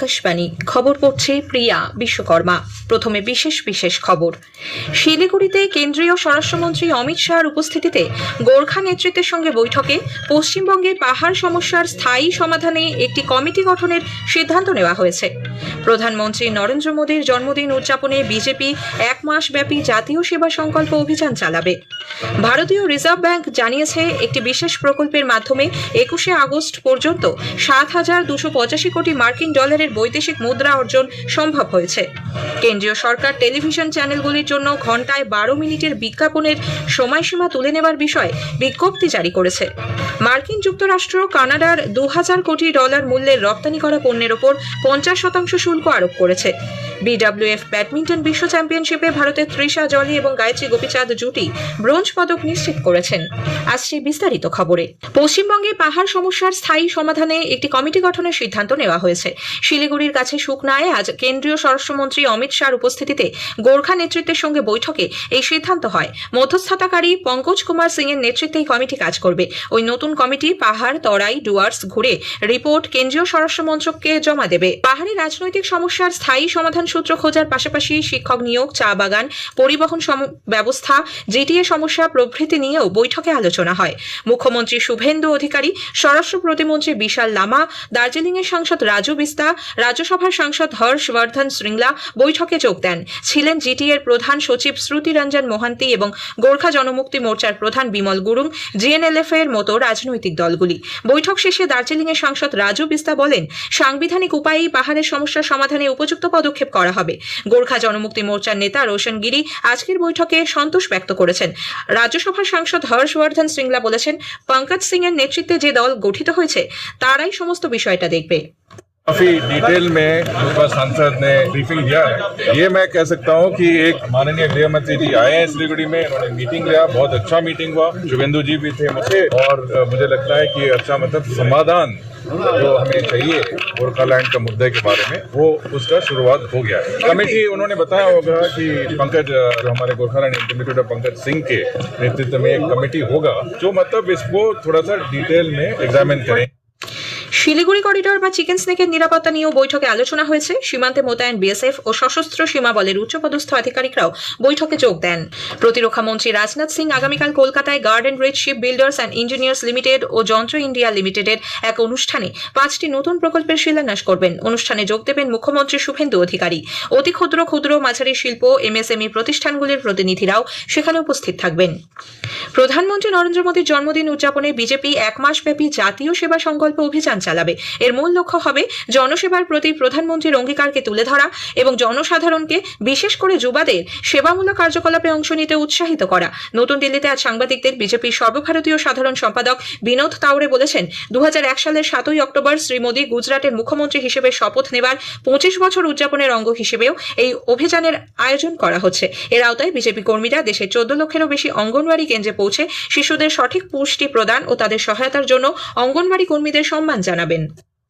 আকাশবাণী খবর পড়ছে প্রিয়া বিশ্বকর্মা। প্রথমে বিশেষ খবর। শিলিগুড়িতে কেন্দ্রীয় স্বরাষ্ট্রমন্ত্রী অমিত শাহর উপস্থিতিতে গোর্খা নেতৃত্বের সঙ্গে বৈঠকে পশ্চিমবঙ্গে পাহাড় সমস্যার স্থায়ী সমাধানে একটি কমিটি গঠনের সিদ্ধান্ত নেওয়া হয়েছে। প্রধানমন্ত্রী নরেন্দ্র মোদীর জন্মদিন উদযাপনে বিজেপি এক মাস ব্যাপী জাতীয় সেবা সংকল্প অভিযান চালাবে। ভারতীয় রিজার্ভ ব্যাংক জানিয়েছে, একটি বিশেষ প্রকল্পের মাধ্যমে 21শে আগস্ট পর্যন্ত 7,285 কোটি মার্কিন ডলারের বৈদেশিক মুদ্রা অর্জন সম্ভব হয়েছে। কেন্দ্রীয় সরকার টেলিভিশন চ্যানেলগুলির জন্য ঘন্টায় 12 মিনিটের বিজ্ঞাপনের সময়সীমা তুলে নেওয়ার বিষয়ে বিজ্ঞপ্তি জারি করেছে। মার্কিন যুক্তরাষ্ট্র কানাডার 2,000 কোটি ডলার মূল্যের রপ্তানি করা পণ্যের ওপর 50% শুল্ক আরোপ করেছে। বিডব্লিউএফ ব্যাডমিন্টন বিশ্ব চ্যাম্পিয়নশিপে ভারতের তৃষা জলি এবং গায়ত্রী গোপীচাঁদ জুটি ব্রোঞ্জ পদক নিশ্চিত করেছেন। আসছে বিস্তারিত খবরে। পশ্চিমবঙ্গে পাহাড় সমস্যার স্থায়ী সমাধানে একটি কমিটি গঠনের সিদ্ধান্ত নেওয়া হয়েছে। শিলিগুড়ির কাছে সুকনায় আজ কেন্দ্রীয় স্বরাষ্ট্রমন্ত্রী অমিত শাহর উপস্থিতিতে গোর্খা নেতৃত্বের সঙ্গে বৈঠকে এই সিদ্ধান্ত হয়। মধ্যস্থতাকারী পঙ্কজ কুমার সিং এর নেতৃত্বে এই কমিটি কাজ করবে। ওই নতুন কমিটি পাহাড়, তরাই, ডুয়ার্স ঘুরে রিপোর্ট কেন্দ্রীয় স্বরাষ্ট্র মন্ত্রককে জমা দেবে। পাহাড়ি রাজনৈতিক সমস্যার স্থায়ী সমাধান সূত্র খোঁজার পাশাপাশি শিক্ষক নিয়োগ, চা বাগান, পরিবহন ব্যবস্থা, জিটিএ সমস্যা প্রভৃতি নিয়েও বৈঠকে আলোচনা হয়। মুখ্যমন্ত্রী শুভেন্দু অধিকারী, স্বরাষ্ট্র প্রতিমন্ত্রী বিশাল লামা, দার্জিলিংয়ের সাংসদ রাজু বিস্তা, রাজ্যসভার সাংসদ হর্ষবর্ধন শ্রীংলা বৈঠকে যোগ দেন। ছিলেন জিটিএর প্রধান সচিব শ্রুতি রঞ্জন মোহান্তি এবং গোর্খা জনমুক্তি মোর্চার প্রধান বিমল গুরুং, জিএনএলএফ এর মতো রাজনৈতিক দলগুলি। বৈঠক শেষে দার্জিলিংয়ের সাংসদ রাজু বিস্তা বলেন, সাংবিধানিক উপায়েই পাহাড়ের সমস্যার সমাধানে উপযুক্ত পদক্ষেপ করা হবে। গোর্খা জনমুক্তি মোর্চার নেতা রোশন গিরি আজকের বৈঠকে সন্তোষ ব্যক্ত করেছেন। রাজ্যসভার সাংসদ হর্ষবর্ধন শ্রীংলা বলেছেন, পঙ্কজ সিং এর নেতৃত্বে যে দল গঠিত হয়েছে তারাই সমস্ত বিষয়টা দেখবে। काफी डिटेल में लोकसभा सांसद ने ब्रीफिंग दिया है। ये मैं कह सकता हूँ कि एक माननीय गृह मंत्री जी आए हैं सिलीगुड़ी में, उन्होंने मीटिंग लिया, बहुत अच्छा मीटिंग हुआ। शुभेंदु जी भी थे मुझे, और मुझे लगता है कि अच्छा मतलब समाधान जो हमें चाहिए गोरखालैंड का मुद्दे के बारे में, वो उसका शुरुआत हो गया है। कमेटी उन्होंने बताया होगा कि पंकज, जो हमारे गोरखालैंड इंटीग्रेटेड पंकज सिंह के नेतृत्व में एक कमेटी होगा जो मतलब इसको थोड़ा सा डिटेल में एग्जामिन करें। শিলিগুড়ি করিডোর বা চিকেন স্নেকের নিরাপত্তা নিয়েও বৈঠকে আলোচনা হয়েছে। সীমান্তে মোতায়েন বিএসএফ ও সশস্ত্র সীমা বলের উচ্চপদস্থ আধিকারিকরাও বৈঠকে যোগ দেন। প্রতিরক্ষা মন্ত্রী রাজনাথ সিং আগামীকাল কলকাতায় garden reach ship builders and engineers limited ও যন্ত্র ইন্ডিয়া লিমিটেডের এক অনুষ্ঠানে 5টি নতুন প্রকল্পের শিলান্যাস করবেন। অনুষ্ঠানে যোগ দেবেন মুখ্যমন্ত্রী শুভেন্দু অধিকারী। অতি ক্ষুদ্র মাঝারি শিল্প, এমএসএমই প্রতিষ্ঠানগুলির প্রতিনিধিরাও সেখানে উপস্থিত থাকবেন। প্রধানমন্ত্রী নরেন্দ্র মোদীর জন্মদিন উদযাপনে বিজেপি এক মাসব্যাপী জাতীয় সেবা সংকল্প অভিযান চালাবে। এর মূল লক্ষ্য হবে জনসেবার প্রতি প্রধানমন্ত্রীর অঙ্গীকারকে তুলে ধরা এবং জনসাধারণকে, বিশেষ করে যুবাদের সেবামূলক কার্যকলাপে অংশ নিতে উৎসাহিত করা। নতুন দিল্লিতে আজ সাংবাদিকদের বিজেপির সর্বভারতীয় সাধারণ সম্পাদক বিনোদ তাওরে বলেছেন, 2001 সালের 7ই অক্টোবর শ্রী মোদী গুজরাটের মুখ্যমন্ত্রী হিসেবে শপথ নেবার 25 বছর উদযাপনের অঙ্গ হিসেবেও এই অভিযানের আয়োজন করা হচ্ছে। এর আওতায় বিজেপি কর্মীরা দেশের 14 লক্ষেরও বেশি অঙ্গনওয়াড়ি কেন্দ্রে পৌঁছে শিশুদের সঠিক পুষ্টি প্রদান ও তাদের সহায়তার জন্য অঙ্গনওয়াড়ি কর্মীদের সম্মান জানাবেন।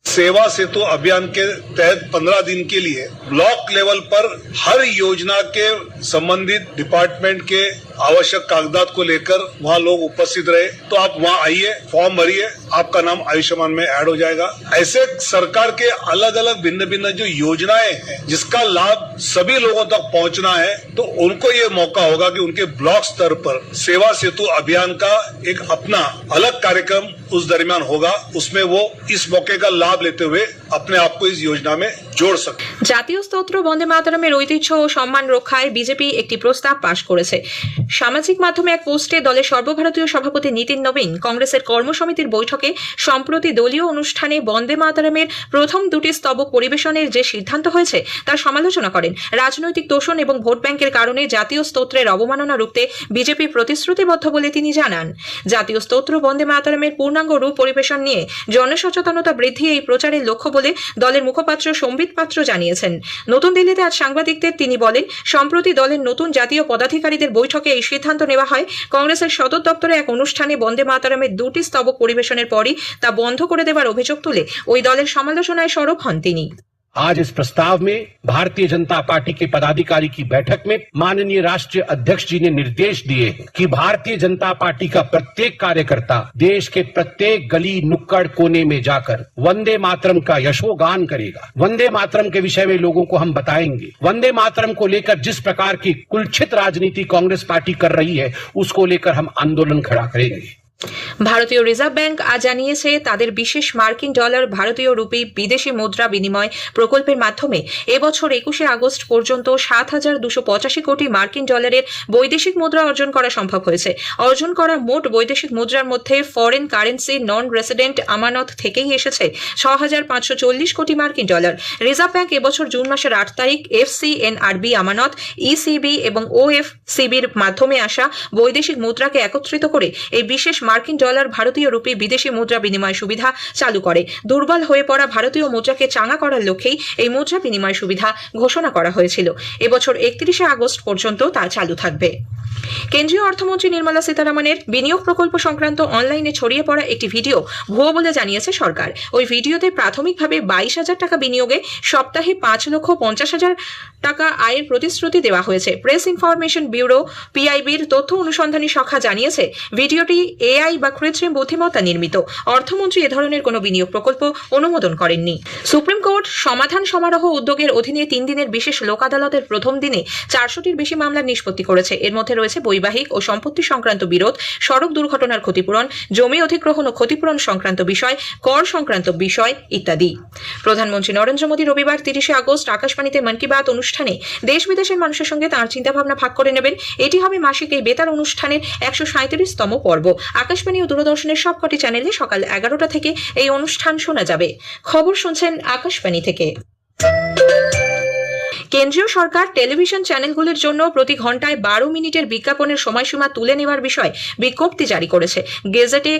सेवा सेतु अभियान के तहत 15 दिन के लिए ब्लॉक लेवल पर हर योजना के संबंधित डिपार्टमेंट के आवश्यक कागजात को लेकर वहाँ लोग उपस्थित रहे। तो आप वहाँ आइए, फॉर्म भरिए, आपका नाम आयुष्मान में ऐड हो जाएगा। ऐसे सरकार के अलग अलग भिन्न भिन्न जो योजनाएं हैं जिसका लाभ सभी लोगों तक पहुँचना है, तो उनको ये मौका होगा कि उनके ब्लॉक स्तर पर सेवा सेतु अभियान का एक अपना अलग कार्यक्रम उस दरमियान होगा। उसमें वो इस मौके का लाभ लेते हुए अपने आप को इस योजना में जोड़ सकते। জাতীয় স্তোত্র বন্দে মাতরমের ঐতিহ্য ও সম্মান রক্ষায় বিজেপি একটি প্রস্তাব পাশ করেছে। সামাজিক মাধ্যমে এক পোস্টে দলের সর্বভারতীয় সভাপতি নীতিন নবীন কংগ্রেসের কর্মসমিতির বৈঠকে সম্প্রতি দলীয় অনুষ্ঠানে বন্দে মাতরমের প্রথম 2টি স্তবক পরিবেশনের যে সিদ্ধান্ত হয়েছে তার সমালোচনা করেন। রাজনৈতিক তোষণ এবং ভোট ব্যাংকের কারণে জাতীয় স্তোত্রের অবমাননা রুখতে বিজেপি প্রতিশ্রুতিবদ্ধ বলে তিনি জানান। জাতীয় স্তোত্র বন্দে মাতরমের পূর্ণাঙ্গ রূপ পরিবেশন নিয়ে জনসচেতনতা বৃদ্ধি এই প্রচারের লক্ষ্য বলে দলের মুখপাত্র সম্বিত পাত্র জানিয়েছেন। নতুন দিল্লিতে আজ সাংবাদিকদের তিনি বলেন, সম্প্রতি দলের নতুন জাতীয় পদাধিকারীদের বৈঠকে এই সিদ্ধান্ত নেওয়া হয়। কংগ্রেসের সদর দপ্তরে এক অনুষ্ঠানে বন্দে মাতরমের 2টি স্তবক পরিবেশনের পরই তা বন্ধ করে দেওয়ার অভিযোগ তুলে ওই দলের সমালোচনায় সরব হন তিনি। आज इस प्रस्ताव में भारतीय जनता पार्टी के पदाधिकारी की बैठक में माननीय राष्ट्रीय अध्यक्ष जी ने निर्देश दिए कि भारतीय जनता पार्टी का प्रत्येक कार्यकर्ता देश के प्रत्येक गली नुक्कड़ कोने में जाकर वंदे मातरम का यशोगान करेगा। वंदे मातरम के विषय में लोगों को हम बताएंगे। वंदे मातरम को लेकर जिस प्रकार की कुलछित राजनीति कांग्रेस पार्टी कर रही है उसको लेकर हम आंदोलन खड़ा करेंगे। ভারতীয় রিজার্ভ ব্যাংক আজ জানিয়েছে তাদের বিশেষ মার্কিন ডলার ভারতীয় রুপি বিদেশি মুদ্রা বিনিময় প্রকল্পের মাধ্যমে এবছর 21শে আগস্ট পর্যন্ত ৭,২৮৫ কোটি মার্কিন ডলারের বৈদেশিক মুদ্রা অর্জন করা সম্ভব হয়েছে। অর্জন করা মোট বৈদেশিক মুদ্রার মধ্যে ফরেন কারেন্সি নন রেসিডেন্ট আমানত থেকেই এসেছে ৬,৫৪০ কোটি মার্কিন ডলার। রিজার্ভ ব্যাংক এবছর জুন মাসের ৮ তারিখ এফসিএনআরবি আমানত, ইসিবি এবং ওএফসিবির মাধ্যমে আসা বৈদেশিক মুদ্রাকে একত্রিত করে এই বিশেষ মার্কিন ডলার ভারতীয় রুপি বিদেশি মুদ্রা বিনিময় সুবিধা চালু করে। দুর্বল হয়ে পড়া ভারতীয় মুদ্রাকে চাঙ্গা করার লক্ষ্যেই এই মুদ্রা বিনিময় সুবিধা ঘোষণা করা হয়েছিল। এবছর ৩১শে আগস্ট পর্যন্ত তা চালু থাকবে। কেন্দ্রীয় অর্থমন্ত্রী নির্মলা সীতারামনের বিনিয়োগ প্রকল্প সংক্রান্ত অনলাইনে ছড়িয়ে পড়া একটি ভিডিও ভুয়ো বলে জানিয়েছে সরকার। ওই ভিডিওতে প্রাথমিকভাবে ২২,০০০ টাকা বিনিয়োগে সপ্তাহে ৫,৫০,০০০ টাকা আয়ের প্রতিশ্রুতি দেওয়া হয়েছে। প্রেস ইনফরমেশন ব্যুরো পিআইবির তথ্য অনুসন্ধানী শাখা জানিয়েছে ভিডিওটি এআই বা কৃত্রিম বুদ্ধিমত্তা নির্মিত। অর্থমন্ত্রী এ ধরনের কোনো বিনিয়োগ প্রকল্প অনুমোদন করেননি। সুপ্রিম কোর্ট সমাধান সমারোহ উদ্যোগের অধীনে ৩ দিনের বিশেষ লোক আদালতের প্রথম দিনে ৪০০টির বেশি মামলার নিষ্পত্তি করেছে। এর মধ্যে রয়েছে বৈবাহিক ও সম্পত্তি সংক্রান্ত বিরোধ, সড়ক দুর্ঘটনার ক্ষতিপূরণ, জমি অধিগ্রহণ ও ক্ষতিপূরণ সংক্রান্ত বিষয়, কর সংক্রান্ত বিষয় ইত্যাদি। প্রধানমন্ত্রী নরেন্দ্র মোদী রবিবার ৩০শে আগস্ট আকাশবাণীতে মন কি বাত অনুষ্ঠানে দেশ বিদেশের মানুষের সঙ্গে তাঁর চিন্তাভাবনা ভাগ করে নেবেন। এটি হবে মাসিক এই বেতার অনুষ্ঠানের ১৩৭তম পর্ব। আকাশবাণী ও দূরদর্শনের সবকটি চ্যানেলে সকাল ১১টা থেকে এই অনুষ্ঠান শোনা যাবে। খবর শুনছেন আকাশবাণী থেকে। কেন্দ্রীয় সরকার টেলিভিশন চ্যানেলগুলির জন্য প্রতি ঘন্টায় ১২ মিনিটের বিজ্ঞাপনের সময়সীমা তুলে নেওয়ার বিষয়ে বিজ্ঞপ্তি জারি করেছে। গেজেটে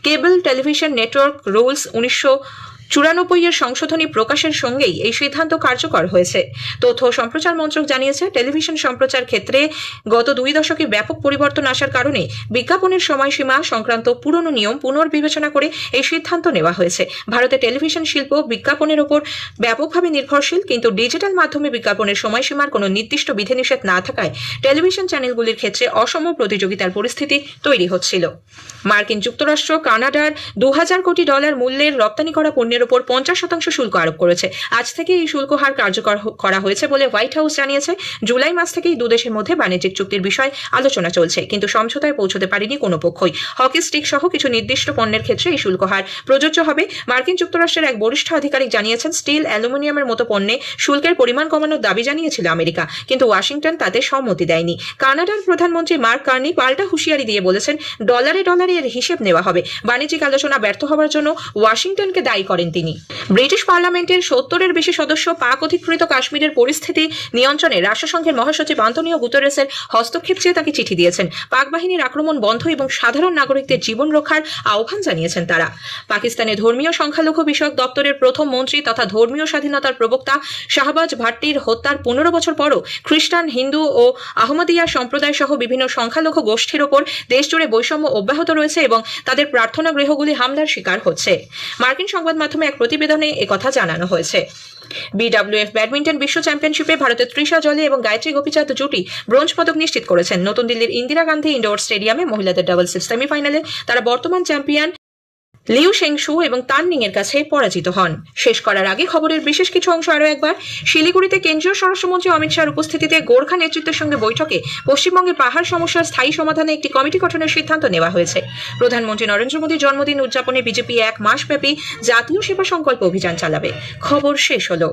কেবল টেলিভিশন নেটওয়ার্ক রুলস ১৯৯৪ এর সংশোধনী প্রকাশের সঙ্গেই এই সিদ্ধান্ত কার্যকর হয়েছে। তথ্য ও সম্প্রচার মন্ত্রক জানিয়েছে টেলিভিশন সম্প্রচার ক্ষেত্রে গত ২ দশকে ব্যাপক পরিবর্তন আসার কারণে বিজ্ঞাপনের সময়সীমা সংক্রান্ত পুরনো নিয়ম পুনর্বিবেচনা করে এই সিদ্ধান্ত নেওয়া হয়েছে। ভারতে টেলিভিশন শিল্প বিজ্ঞাপনের ওপর ব্যাপকভাবে নির্ভরশীল, কিন্তু ডিজিটাল মাধ্যমে বিজ্ঞাপনের সময়সীমার কোনো নির্দিষ্ট বিধিনিষেধ না থাকায় টেলিভিশন চ্যানেলগুলির ক্ষেত্রে অসম প্রতিযোগিতার পরিস্থিতি তৈরি হচ্ছিল। মার্কিন যুক্তরাষ্ট্র কানাডার ২,০০০ কোটি ডলার মূল্যের রপ্তানি করা পণ্যের উপর ৫০% শুল্ক আরোপ করেছে। আজ থেকে এই শুল্ক হার কার্যকর করা হয়েছে বলে হোয়াইট হাউস জানিয়েছে। জুলাই মাস থেকেই দুদেশের মধ্যে বাণিজ্যিক চুক্তির বিষয়ে আলোচনা চলছে, কিন্তু সমঝোতায় পৌঁছতে পারেনি কোনো পক্ষই। হকি স্টিক সহ কিছু নির্দিষ্ট পণ্যের ক্ষেত্রে এই শুল্ক হার প্রযোজ্য হবে। মার্কিন যুক্তরাষ্ট্রের এক বরিষ্ঠ আধিকারিক জানিয়েছেন স্টিল, অ্যালুমিনিয়ামের মতো পণ্যে শুল্কের পরিমাণ কমানোর দাবি জানিয়েছিল আমেরিকা, কিন্তু ওয়াশিংটন তাতে সম্মতি দেয়নি। কানাডার প্রধানমন্ত্রী মার্ক কার্নি পাল্টা হুঁশিয়ারি দিয়ে বলেছেন ডলারে এর হিসেব নেওয়া হবে। বাণিজ্যিক আলোচনা ব্যর্থ হওয়ার জন্য ওয়াশিংটনকে দায়ী করেন তিনি। ব্রিটিশ পার্লামেন্টের ৭০-এর বেশি সদস্য পাক অধিকৃত কাশ্মীরের পরিস্থিতি নিয়ন্ত্রণে রাষ্ট্রসংঘের মহাসচিব আন্তোনিও গুতেরেসের হস্তক্ষেপ চেয়ে তাকে চিঠি দিয়েছেন। পাক বাহিনীর আক্রমণ বন্ধ এবং সাধারণ নাগরিকদের জীবন রক্ষার আহ্বান জানিয়েছেন তারা। পাকিস্তানে ধর্মীয় সংখ্যালঘু বিষয়ক দপ্তরের প্রথম মন্ত্রী তথা ধর্মীয় স্বাধীনতার প্রবক্তা শাহবাজ ভাট্টির হত্যার ১৫ বছর পরও খ্রিস্টান, হিন্দু ও আহমদিয়া সম্প্রদায় সহ বিভিন্ন সংখ্যালঘু গোষ্ঠীর ওপর দেশজুড়ে বৈষম্য অব্যাহত রয়েছে এবং তাদের প্রার্থনা গৃহগুলি হামলার শিকার হচ্ছে। মার্কিন সংবাদ মাধ্যমে এক প্রতিবেদনে একথা জানানো হয়েছে। বিডব্লিউএফ ব্যাডমিন্টন বিশ্ব চ্যাম্পিয়নশিপে ভারতের তৃষা জলি এবং গায়ত্রী গোপীচাঁদ জুটি ব্রোঞ্জ পদক নিশ্চিত করেছেন। নতুন দিল্লির ইন্দিরা গান্ধী ইনডোর স্টেডিয়ামে মহিলাদের ডাবলসের সেমিফাইনালে তারা বর্তমান চ্যাম্পিয়ন লিউ শেংশু এবং তাননিং এর কাছে পরাজিত হন। শেষ করার আগে খবরের বিশেষ কিছু অংশ আরও একবার। শিলিগুড়িতে কেন্দ্রীয় স্বরাষ্ট্রমন্ত্রী অমিত শাহর উপস্থিতিতে গোর্খা নেতৃত্বের সঙ্গে বৈঠকে পশ্চিমবঙ্গে পাহাড় সমস্যার স্থায়ী সমাধানে একটি কমিটি গঠনের সিদ্ধান্ত নেওয়া হয়েছে। প্রধানমন্ত্রী নরেন্দ্র মোদীর জন্মদিন উদযাপনে বিজেপি ১ মাসব্যাপী জাতীয় সেবা সংকল্প অভিযান চালাবে। খবর শেষ হলো।